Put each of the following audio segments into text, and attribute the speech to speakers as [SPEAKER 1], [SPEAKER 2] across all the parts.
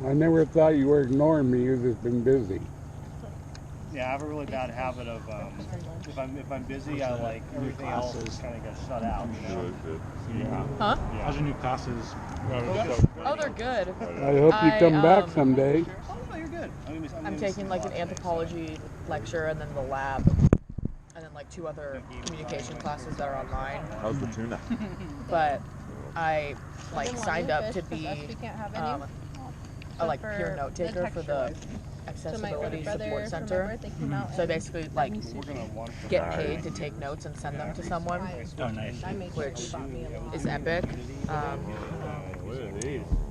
[SPEAKER 1] I never thought you were ignoring me. You've just been busy.
[SPEAKER 2] Yeah, I have a really bad habit of if I'm busy, I like everything else kind of gets shut out. You know?
[SPEAKER 3] Yeah.
[SPEAKER 4] Huh?
[SPEAKER 2] Yeah.
[SPEAKER 3] How's your new classes?
[SPEAKER 4] Oh, they're good.
[SPEAKER 1] I hope you come back someday.
[SPEAKER 2] Oh no, you're good.
[SPEAKER 4] I'm taking like an anthropology lecture and then the lab, and then like 2 other communication classes that are online.
[SPEAKER 5] How's the tuna?
[SPEAKER 4] But I like signed up to be a like peer note taker for the accessibility support center. So I basically like get paid to take notes and send them to someone,
[SPEAKER 3] Oh, nice.
[SPEAKER 4] which is epic.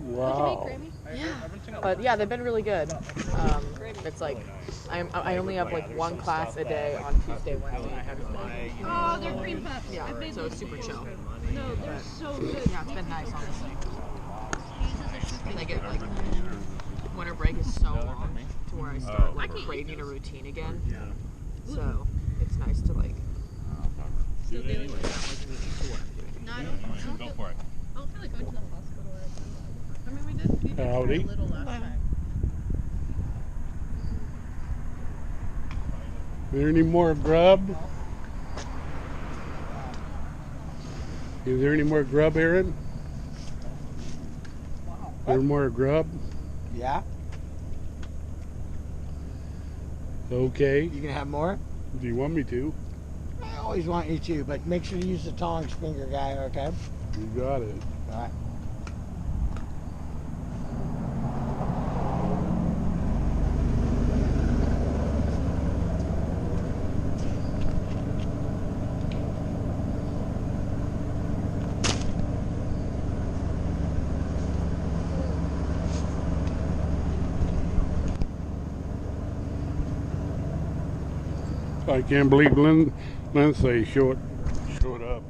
[SPEAKER 1] Wow.
[SPEAKER 4] But yeah, they've been really good. It's like I only have like 1 class a day on Tuesday, Wednesday, and Thursday.
[SPEAKER 6] Oh, they're cream puffs.
[SPEAKER 4] Yeah, so it's super chill.
[SPEAKER 6] No, they're so good.
[SPEAKER 4] Yeah, it's been nice, honestly. And I get like winter break is so long to where I start like craving a routine again. So it's nice to like.
[SPEAKER 6] No, I don't
[SPEAKER 3] Go for it.
[SPEAKER 6] I don't feel like going to the hospital or anything. I mean, we did
[SPEAKER 1] Howdy.
[SPEAKER 6] a little last time.
[SPEAKER 1] Is there any more grub? Is there any more grub, Aaron? Is there more grub?
[SPEAKER 7] Yeah,
[SPEAKER 1] Okay.
[SPEAKER 7] you can have more.
[SPEAKER 1] Do you want me to?
[SPEAKER 7] I always want you to, but make sure to use the tongs finger guy, okay?
[SPEAKER 1] You got it.
[SPEAKER 7] All right.
[SPEAKER 1] I can't believe Lindsay showed up.